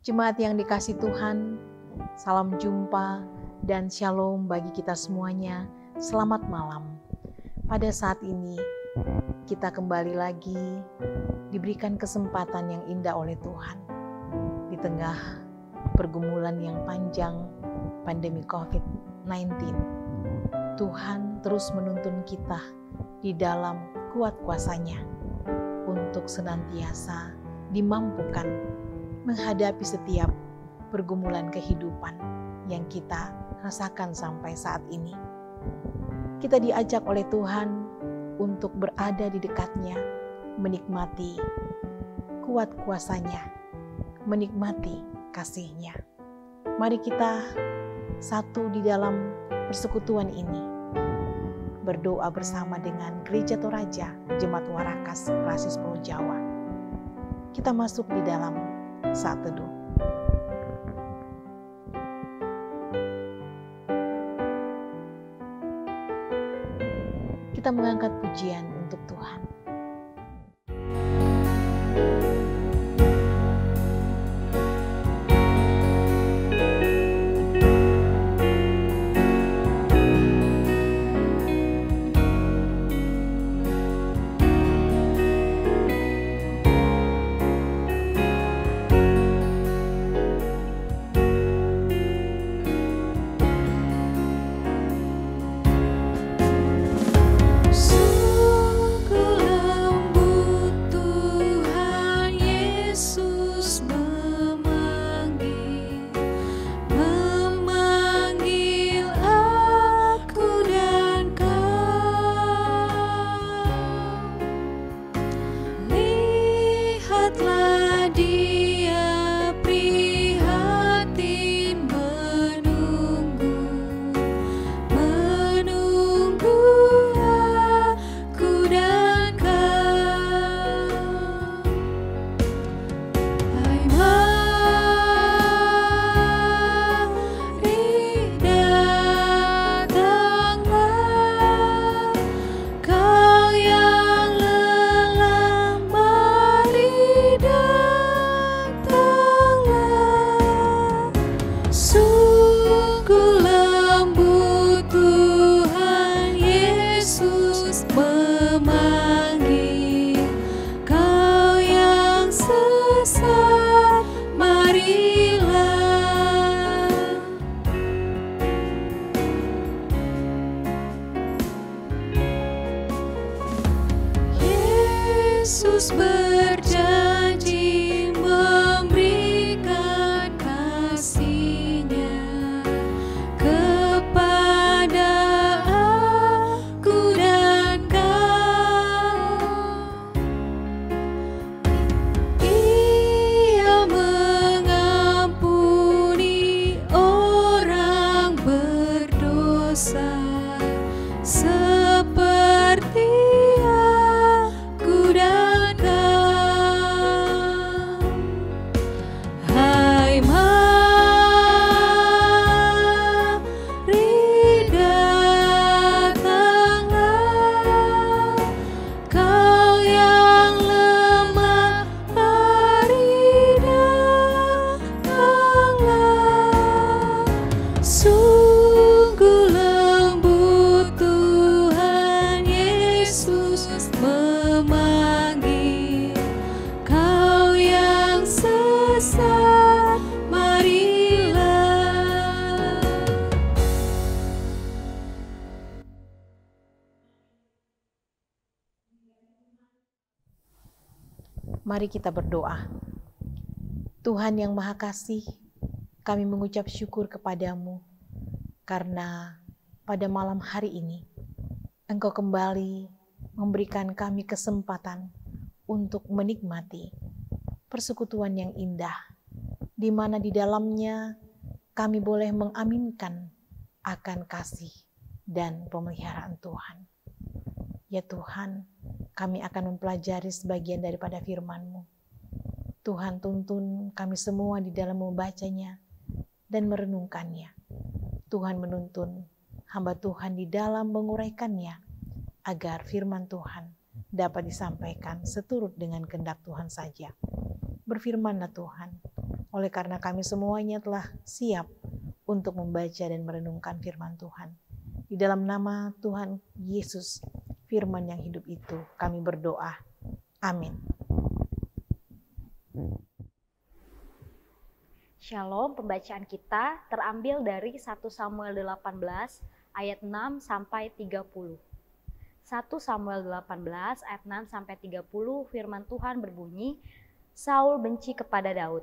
Jemaat yang dikasihi Tuhan, salam jumpa dan shalom bagi kita semuanya. Selamat malam. Pada saat ini, kita kembali lagi diberikan kesempatan yang indah oleh Tuhan. Di tengah pergumulan yang panjang pandemi COVID-19, Tuhan terus menuntun kita di dalam kuat kuasa-Nya untuk senantiasa dimampukan menghadapi setiap pergumulan kehidupan yang kita rasakan sampai saat ini. Kita diajak oleh Tuhan untuk berada di dekat-Nya, menikmati kuat kuasa-Nya, menikmati kasih-Nya. Mari kita satu di dalam persekutuan ini, berdoa bersama dengan Gereja Toraja Jemaat Warakas Klasis Pulau Jawa. Kita masuk di dalam saat teduh. Kita mengangkat pujian untuk Tuhan. Yesus berjanji memberikan kasih-Nya kepada aku dan kau. Ia mengampuni orang berdosa seperti Mari kita berdoa. Tuhan yang Maha Kasih, kami mengucap syukur kepadamu karena pada malam hari ini Engkau kembali memberikan kami kesempatan untuk menikmati persekutuan yang indah, di mana di dalamnya kami boleh mengaminkan akan kasih dan pemeliharaan Tuhan. Ya Tuhan, kami akan mempelajari sebagian daripada firman-Mu. Tuhan, tuntun kami semua di dalam membacanya dan merenungkannya. Tuhan menuntun hamba Tuhan di dalam menguraikannya, agar firman Tuhan dapat disampaikan seturut dengan kehendak Tuhan saja. Berfirmanlah Tuhan, Oleh karena kami semuanya telah siap untuk membaca dan merenungkan firman Tuhan. Di dalam nama Tuhan Yesus, firman yang hidup itu, kami berdoa. Amin. Shalom, pembacaan kita terambil dari 1 Samuel 18 ayat 6 sampai 30. 1 Samuel 18 ayat 6 sampai 30 firman Tuhan berbunyi, Saul benci kepada Daud.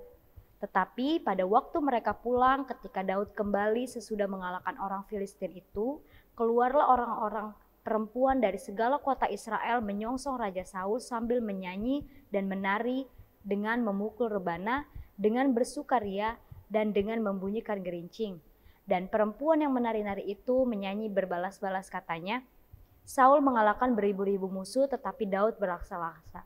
Tetapi pada waktu mereka pulang ketika Daud kembali sesudah mengalahkan orang Filistin itu, keluarlah orang-orang perempuan dari segala kota Israel menyongsong Raja Saul sambil menyanyi dan menari dengan memukul rebana, dengan bersukaria dan dengan membunyikan gerincing. Dan perempuan yang menari-nari itu menyanyi berbalas-balas katanya, Saul mengalahkan beribu-ribu musuh tetapi Daud beraksa-laksa.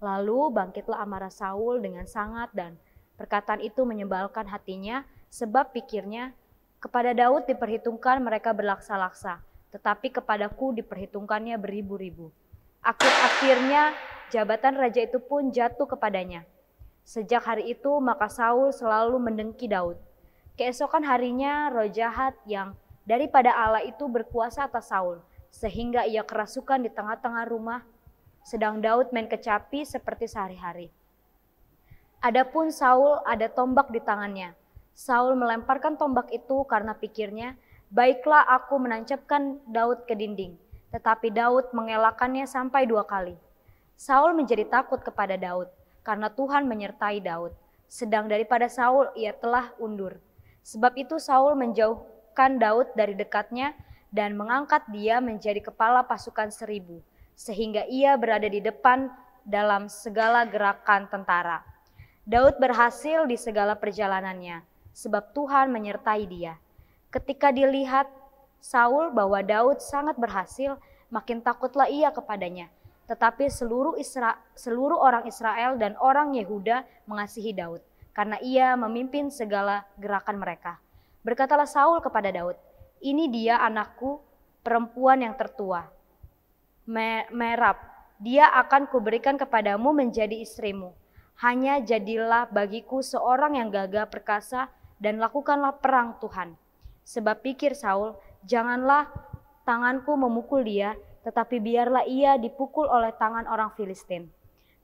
Lalu bangkitlah amarah Saul dengan sangat dan perkataan itu menyebalkan hatinya sebab pikirnya, kepada Daud diperhitungkan mereka berlaksa-laksa, tetapi kepadaku diperhitungkannya beribu-ribu. Akhir-akhirnya jabatan raja itu pun jatuh kepadanya. Sejak hari itu maka Saul selalu mendengki Daud. Keesokan harinya roh jahat yang daripada Allah itu berkuasa atas Saul, sehingga ia kerasukan di tengah-tengah rumah, sedang Daud main kecapi seperti sehari-hari. Adapun Saul ada tombak di tangannya. Saul melemparkan tombak itu karena pikirnya, baiklah aku menancapkan Daud ke dinding. Tetapi Daud mengelakkannya sampai 2 kali. Saul menjadi takut kepada Daud, karena Tuhan menyertai Daud. Sedang daripada Saul ia telah undur. Sebab itu Saul menjauhkan Daud dari dekatnya dan mengangkat dia menjadi kepala pasukan 1000, sehingga ia berada di depan dalam segala gerakan tentara. Daud berhasil di segala perjalanannya, sebab Tuhan menyertai dia. Ketika dilihat Saul bahwa Daud sangat berhasil, makin takutlah ia kepadanya. Tetapi seluruh orang Israel dan orang Yehuda mengasihi Daud, karena ia memimpin segala gerakan mereka. Berkatalah Saul kepada Daud, ini dia anakku perempuan yang tertua, Merab, dia akan kuberikan kepadamu menjadi istrimu. Hanya jadilah bagiku seorang yang gagah perkasa dan lakukanlah perang Tuhan. Sebab pikir Saul, janganlah tanganku memukul dia, tetapi biarlah ia dipukul oleh tangan orang Filistin.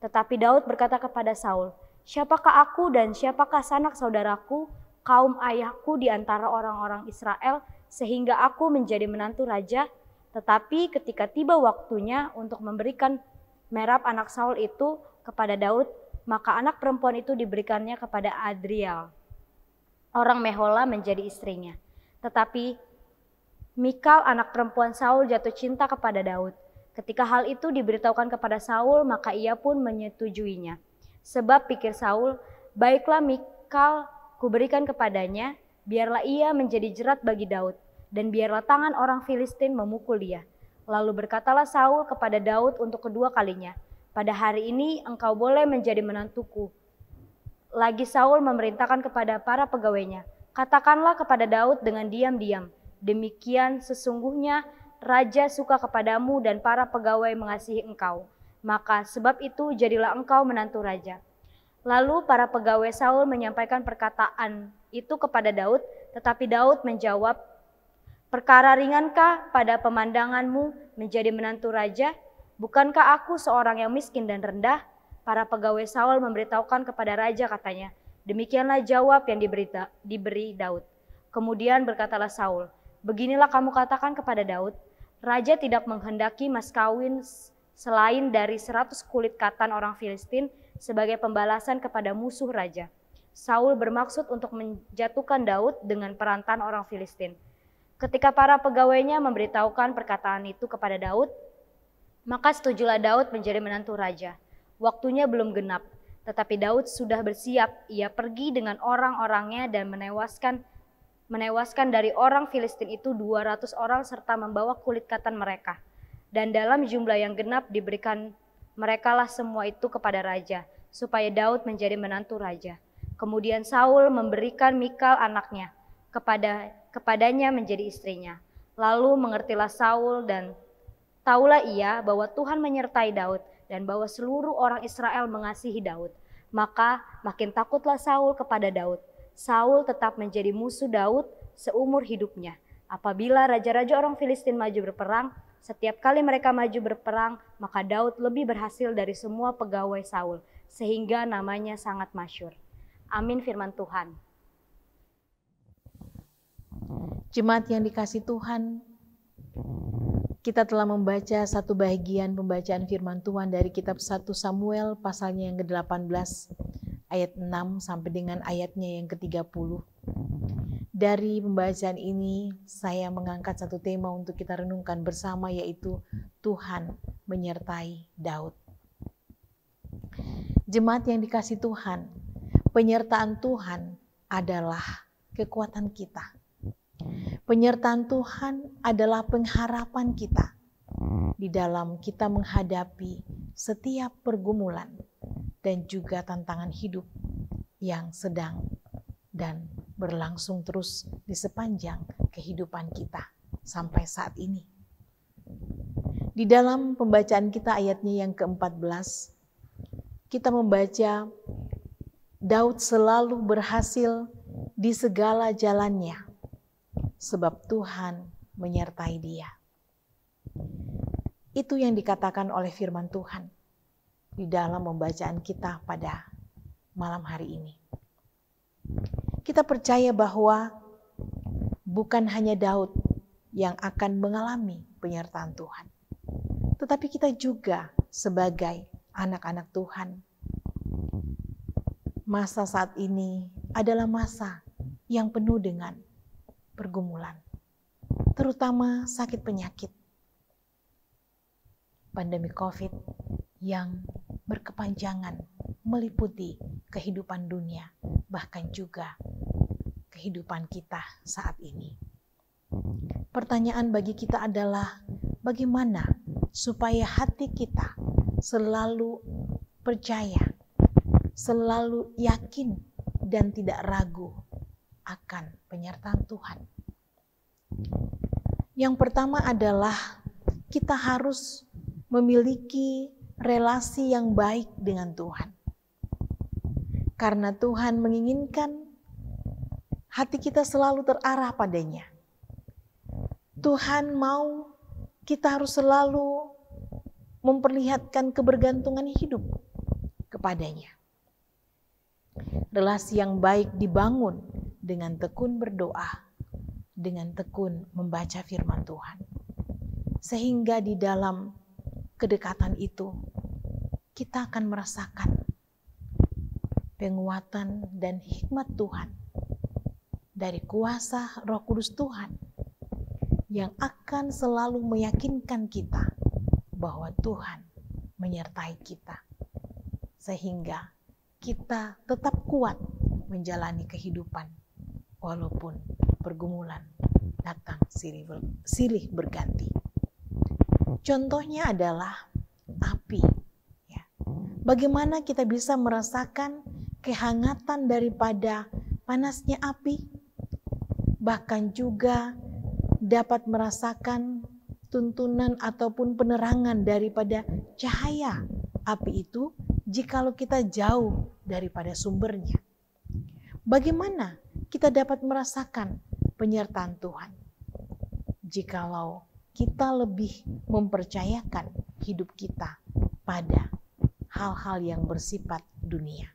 Tetapi Daud berkata kepada Saul, siapakah aku dan siapakah sanak saudaraku, kaum ayahku di antara orang-orang Israel, sehingga aku menjadi menantu raja? Tetapi ketika tiba waktunya untuk memberikan Merab anak Saul itu kepada Daud, maka anak perempuan itu diberikannya kepada Adriel, orang Mehola, menjadi istrinya. Tetapi Mikal anak perempuan Saul jatuh cinta kepada Daud. Ketika hal itu diberitahukan kepada Saul, maka ia pun menyetujuinya. Sebab pikir Saul, baiklah Mikal kuberikan kepadanya, biarlah ia menjadi jerat bagi Daud, dan biarlah tangan orang Filistin memukul dia. Lalu berkatalah Saul kepada Daud untuk kedua kalinya, pada hari ini engkau boleh menjadi menantuku. Lagi Saul memerintahkan kepada para pegawainya, katakanlah kepada Daud dengan diam-diam, demikian sesungguhnya raja suka kepadamu dan para pegawai mengasihi engkau. Maka sebab itu jadilah engkau menantu raja. Lalu para pegawai Saul menyampaikan perkataan itu kepada Daud, tetapi Daud menjawab, perkara ringankah pada pemandanganmu menjadi menantu raja? Bukankah aku seorang yang miskin dan rendah? Para pegawai Saul memberitahukan kepada raja katanya, demikianlah jawab yang diberi Daud. Kemudian berkatalah Saul, beginilah kamu katakan kepada Daud, raja tidak menghendaki mas kawin selain dari 100 kulit katan orang Filistin sebagai pembalasan kepada musuh raja. Saul bermaksud untuk menjatuhkan Daud dengan perantan orang Filistin. Ketika para pegawainya memberitahukan perkataan itu kepada Daud, maka setujulah Daud menjadi menantu raja. Waktunya belum genap, tetapi Daud sudah bersiap. Ia pergi dengan orang-orangnya dan menewaskan dari orang Filistin itu 200 orang serta membawa kulit katan mereka. Dan dalam jumlah yang genap diberikan merekalah semua itu kepada raja, supaya Daud menjadi menantu raja. Kemudian Saul memberikan Mikal anaknya kepadanya menjadi istrinya. Lalu mengertilah Saul dan taulah ia bahwa Tuhan menyertai Daud dan bahwa seluruh orang Israel mengasihi Daud. Maka makin takutlah Saul kepada Daud. Saul tetap menjadi musuh Daud seumur hidupnya. Apabila raja-raja orang Filistin maju berperang, setiap kali mereka maju berperang, maka Daud lebih berhasil dari semua pegawai Saul, sehingga namanya sangat masyhur. Amin firman Tuhan. Jemaat yang dikasihi Tuhan, kita telah membaca satu bagian pembacaan firman Tuhan dari kitab 1 Samuel pasalnya yang ke-18 ayat 6 sampai dengan ayatnya yang ke-30. Dari pembacaan ini saya mengangkat satu tema untuk kita renungkan bersama, yaitu Tuhan menyertai Daud. Jemaat yang dikasihi Tuhan, penyertaan Tuhan adalah kekuatan kita. Penyertaan Tuhan adalah pengharapan kita di dalam kita menghadapi setiap pergumulan dan juga tantangan hidup yang sedang dan berlangsung terus di sepanjang kehidupan kita sampai saat ini. Di dalam pembacaan kita ayatnya yang ke-14, kita membaca Daud selalu berhasil di segala jalannya, sebab Tuhan menyertai dia. Itu yang dikatakan oleh firman Tuhan di dalam pembacaan kita pada malam hari ini. Kita percaya bahwa bukan hanya Daud yang akan mengalami penyertaan Tuhan, tetapi kita juga sebagai anak-anak Tuhan. Masa saat ini adalah masa yang penuh dengan pergumulan, terutama sakit penyakit, pandemi COVID yang berkepanjangan meliputi kehidupan dunia, bahkan juga kehidupan kita saat ini. Pertanyaan bagi kita adalah bagaimana supaya hati kita selalu percaya, selalu yakin dan tidak ragu akan penyertaan Tuhan. Yang pertama adalah kita harus memiliki relasi yang baik dengan Tuhan. Karena Tuhan menginginkan hati kita selalu terarah padanya. Tuhan mau kita harus selalu memperlihatkan kebergantungan hidup kepadanya. Relasi yang baik dibangun dengan tekun berdoa, dengan tekun membaca firman Tuhan. Sehingga di dalam kedekatan itu, kita akan merasakan penguatan dan hikmat Tuhan dari kuasa Roh Kudus Tuhan yang akan selalu meyakinkan kita bahwa Tuhan menyertai kita. Sehingga kita tetap kuat menjalani kehidupan walaupun pergumulan datang silih berganti. Contohnya adalah api. Ya. Bagaimana kita bisa merasakan kehangatan daripada panasnya api, bahkan juga dapat merasakan tuntunan ataupun penerangan daripada cahaya api itu jikalau kita jauh daripada sumbernya. Bagaimana kita dapat merasakan penyertaan Tuhan jikalau kita lebih mempercayakan hidup kita pada hal-hal yang bersifat dunia.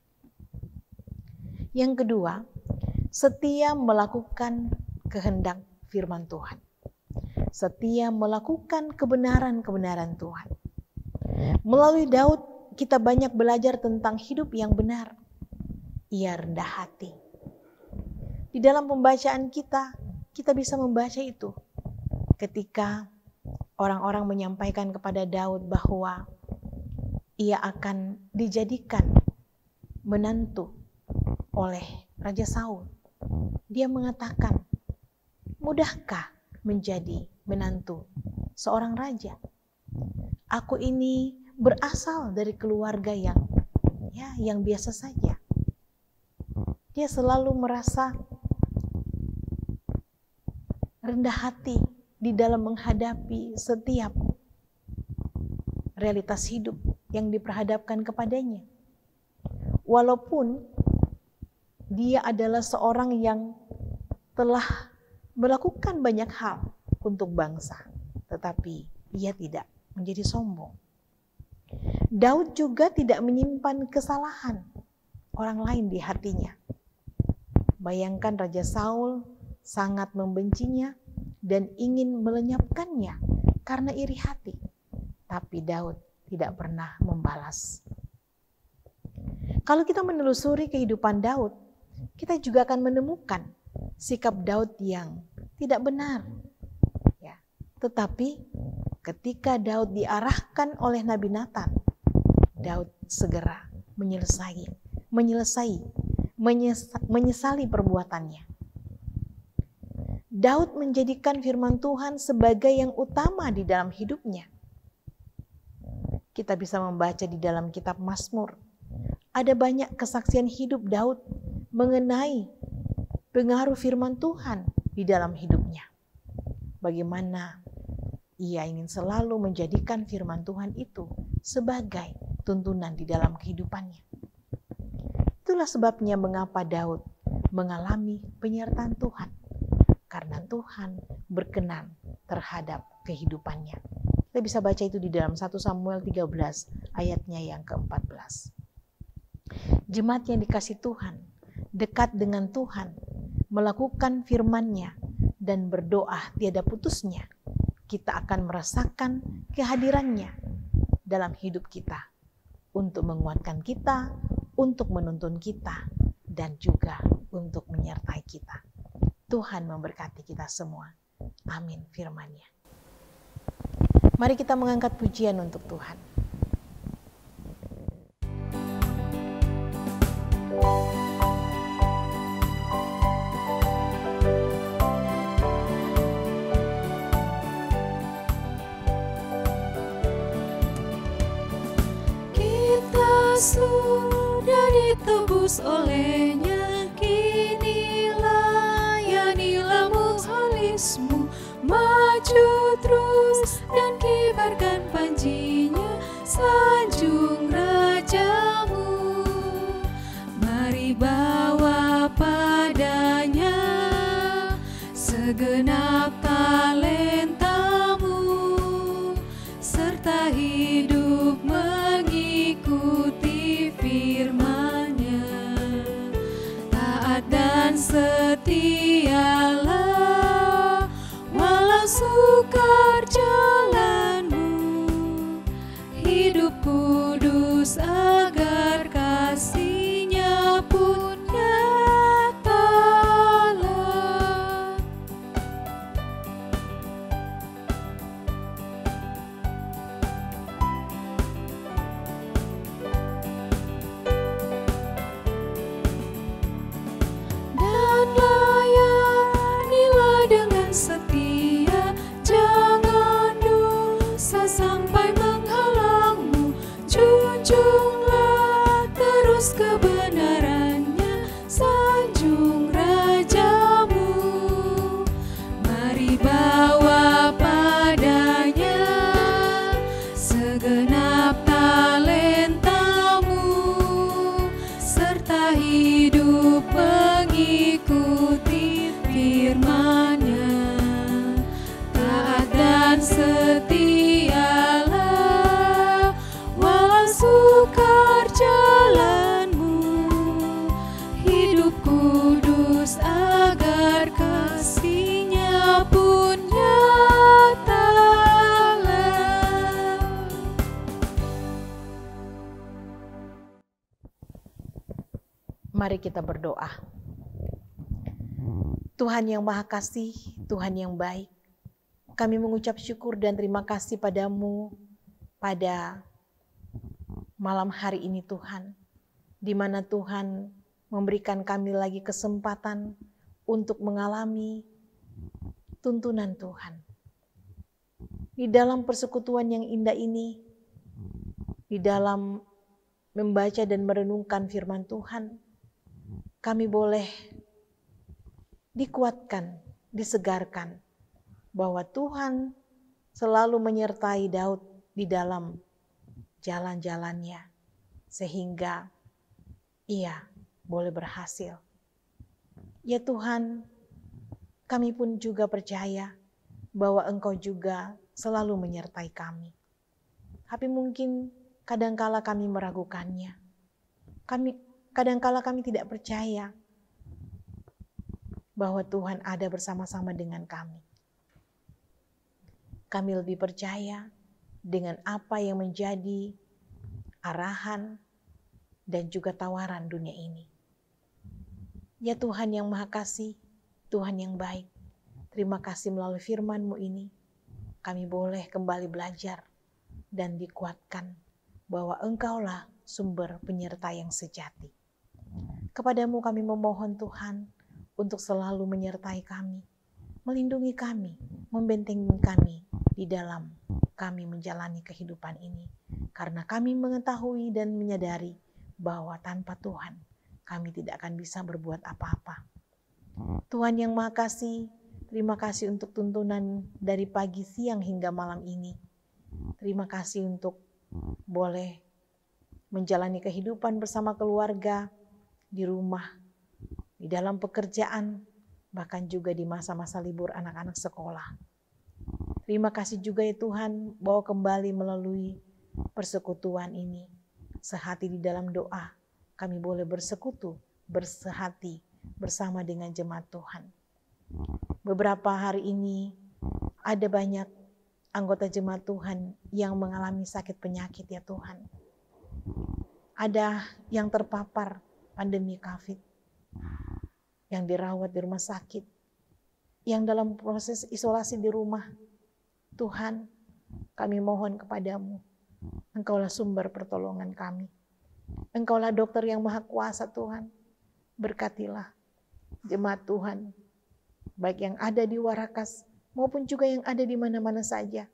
Yang kedua, setia melakukan kehendak firman Tuhan. Setia melakukan kebenaran-kebenaran Tuhan. Melalui Daud kita banyak belajar tentang hidup yang benar. Ia rendah hati. Di dalam pembacaan kita bisa membaca itu. Ketika orang-orang menyampaikan kepada Daud bahwa ia akan dijadikan menantu oleh Raja Saul. Dia mengatakan, mudahkah menjadi menantu seorang raja? Aku ini berasal dari keluarga yang biasa saja. Dia selalu merasa rendah hati di dalam menghadapi setiap realitas hidup yang diperhadapkan kepadanya. Walaupun dia adalah seorang yang telah melakukan banyak hal untuk bangsa, tetapi ia tidak menjadi sombong. Daud juga tidak menyimpan kesalahan orang lain di hatinya. Bayangkan Raja Saul sangat membencinya dan ingin melenyapkannya karena iri hati. Tapi Daud tidak pernah membalas. Kalau kita menelusuri kehidupan Daud, kita juga akan menemukan sikap Daud yang tidak benar. Ya, tetapi ketika Daud diarahkan oleh Nabi Nathan, Daud segera menyesali perbuatannya. Daud menjadikan firman Tuhan sebagai yang utama di dalam hidupnya. Kita bisa membaca di dalam kitab Mazmur. Ada banyak kesaksian hidup Daud mengenai pengaruh firman Tuhan di dalam hidupnya. Bagaimana ia ingin selalu menjadikan firman Tuhan itu sebagai tuntunan di dalam kehidupannya. Itulah sebabnya mengapa Daud mengalami penyertaan Tuhan. Karena Tuhan berkenan terhadap kehidupannya. Kita bisa baca itu di dalam 1 Samuel 13 ayatnya yang ke-14. Jemaat yang dikasihi Tuhan, dekat dengan Tuhan, melakukan firman-Nya dan berdoa tiada putusnya, kita akan merasakan kehadiran-Nya dalam hidup kita untuk menguatkan kita, untuk menuntun kita, dan juga untuk menyertai kita. Tuhan memberkati kita semua. Amin firman-Nya. Mari kita mengangkat pujian untuk Tuhan. Kita sudah ditebus olehnya, kini layanilah mukhlismu, maju terus dan kibarkan panjinya, sanjung rajamu. Mari bawa padanya segenap talentamu, serta hidup mengikuti firman-Nya. Taat dan setialah walau sukar jalanmu, hidup kudus agar kasih-Nya pun nyatalah. Dan layanilah dengan setia, jangan dosa sampai menghalangmu, junjunglah terus kebenaran-Nya, sanjung rajamu. Mari bawa padanya segenap talentamu, serta hidup mengikuti firman-Nya. Taat dan setialah walau sukar jalanmu, hidup kudus agar kasih-Nya pun nyatalah. Mari kita berdoa. Tuhan yang Maha Kasih, Tuhan yang baik, kami mengucap syukur dan terima kasih padamu pada malam hari ini Tuhan, di mana Tuhan memberikan kami lagi kesempatan untuk mengalami tuntunan Tuhan. Di dalam persekutuan yang indah ini, di dalam membaca dan merenungkan firman Tuhan, kami boleh dikuatkan, disegarkan, bahwa Tuhan selalu menyertai Daud di dalam jalan-jalannya, sehingga ia boleh berhasil. Ya Tuhan, kami pun juga percaya bahwa Engkau juga selalu menyertai kami. Tapi mungkin kadangkala kami meragukannya. Kadangkala kami tidak percaya bahwa Tuhan ada bersama-sama dengan kami. Kami lebih percaya dengan apa yang menjadi arahan dan juga tawaran dunia ini. Ya Tuhan yang Maha Kasih, Tuhan yang baik, terima kasih melalui firman-Mu ini, kami boleh kembali belajar dan dikuatkan bahwa Engkaulah sumber penyerta yang sejati. Kepadamu kami memohon Tuhan untuk selalu menyertai kami, melindungi kami, membentengi kami di dalam kami menjalani kehidupan ini. Karena kami mengetahui dan menyadari bahwa tanpa Tuhan kami tidak akan bisa berbuat apa-apa. Tuhan yang Maha Kasih, terima kasih untuk tuntunan dari pagi, siang hingga malam ini. Terima kasih untuk boleh menjalani kehidupan bersama keluarga, di rumah, di dalam pekerjaan, bahkan juga di masa-masa libur anak-anak sekolah. Terima kasih juga ya Tuhan, bahwa kembali melalui persekutuan ini, sehati di dalam doa, kami boleh bersekutu, bersehati bersama dengan jemaat Tuhan. Beberapa hari ini ada banyak anggota jemaat Tuhan yang mengalami sakit penyakit ya Tuhan. Ada yang terpapar pandemi COVID, yang dirawat di rumah sakit, yang dalam proses isolasi di rumah. Tuhan, kami mohon kepadamu, Engkaulah sumber pertolongan kami. Engkaulah dokter yang maha kuasa Tuhan. Berkatilah jemaat Tuhan, baik yang ada di Warakas maupun juga yang ada di mana-mana saja.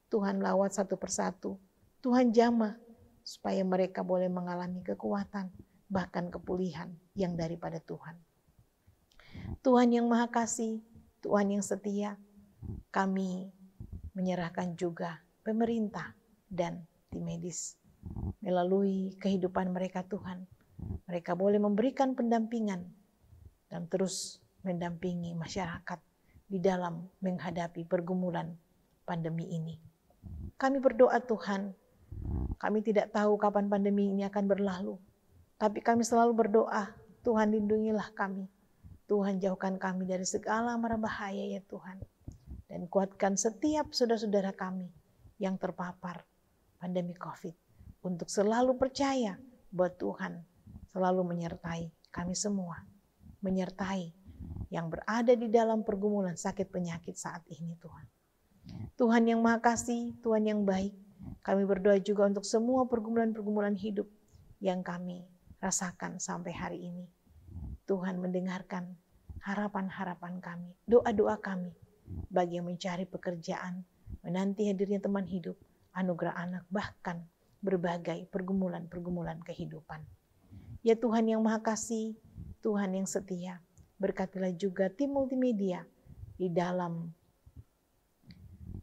Tuhan lawat satu persatu, Tuhan jamah supaya mereka boleh mengalami kekuatan, bahkan kepulihan yang daripada Tuhan. Tuhan yang Maha Kasih, Tuhan yang setia, kami menyerahkan juga pemerintah dan tim medis melalui kehidupan mereka Tuhan. Mereka boleh memberikan pendampingan dan terus mendampingi masyarakat di dalam menghadapi pergumulan pandemi ini. Kami berdoa Tuhan, kami tidak tahu kapan pandemi ini akan berlalu, tapi kami selalu berdoa, Tuhan lindungilah kami. Tuhan jauhkan kami dari segala mara bahaya ya Tuhan. Dan kuatkan setiap saudara-saudara kami yang terpapar pandemi COVID untuk selalu percaya bahwa Tuhan selalu menyertai kami semua. Menyertai yang berada di dalam pergumulan sakit penyakit saat ini Tuhan. Tuhan yang Maha Kasih, Tuhan yang baik, kami berdoa juga untuk semua pergumulan-pergumulan hidup yang kami rasakan sampai hari ini. Tuhan mendengarkan harapan-harapan kami, doa-doa kami bagi yang mencari pekerjaan, menanti hadirnya teman hidup, anugerah anak, bahkan berbagai pergumulan-pergumulan kehidupan. Ya Tuhan yang Maha Kasih, Tuhan yang setia, berkatilah juga tim multimedia di dalam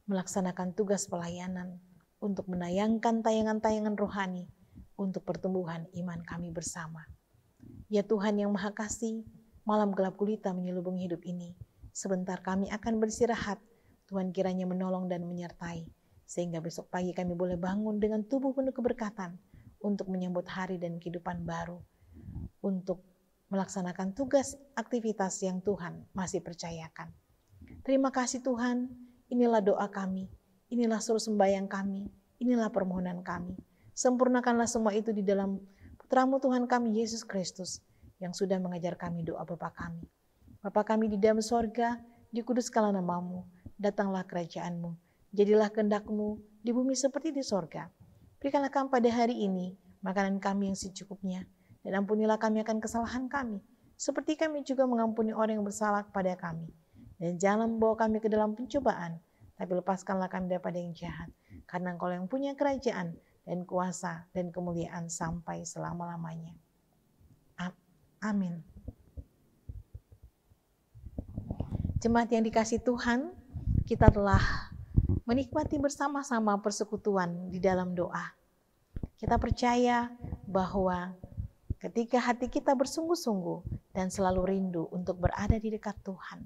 melaksanakan tugas pelayanan untuk menayangkan tayangan-tayangan rohani untuk pertumbuhan iman kami bersama. Ya Tuhan yang Maha Kasih, malam gelap gulita menyelubungi hidup ini. Sebentar kami akan beristirahat. Tuhan kiranya menolong dan menyertai. Sehingga besok pagi kami boleh bangun dengan tubuh penuh keberkatan untuk menyambut hari dan kehidupan baru. Untuk melaksanakan tugas aktivitas yang Tuhan masih percayakan. Terima kasih Tuhan, inilah doa kami. Inilah suruh sembahyang kami. Inilah permohonan kami. Sempurnakanlah semua itu di dalam Putra-Mu Tuhan kami Yesus Kristus yang sudah mengajar kami doa Bapa kami. Bapa kami di dalam sorga, dikuduskanlah nama-Mu, datanglah kerajaan-Mu, jadilah kehendak-Mu di bumi seperti di sorga. Berikanlah kami pada hari ini makanan kami yang secukupnya, dan ampunilah kami akan kesalahan kami, seperti kami juga mengampuni orang yang bersalah kepada kami. Dan jangan membawa kami ke dalam pencobaan, tapi lepaskanlah kami daripada yang jahat, karena Engkau yang punya kerajaan, dan kuasa dan kemuliaan sampai selama-lamanya. Amin. Jemaat yang dikasihi Tuhan, kita telah menikmati bersama-sama persekutuan di dalam doa. Kita percaya bahwa ketika hati kita bersungguh-sungguh dan selalu rindu untuk berada di dekat Tuhan,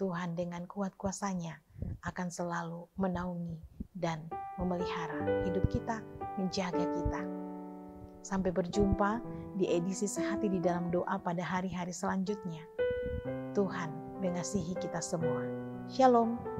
Tuhan dengan kuat kuasa-Nya akan selalu menaungi dan memelihara hidup kita, menjaga kita. Sampai berjumpa di edisi Sehati di Dalam Doa pada hari-hari selanjutnya. Tuhan mengasihi kita semua. Shalom.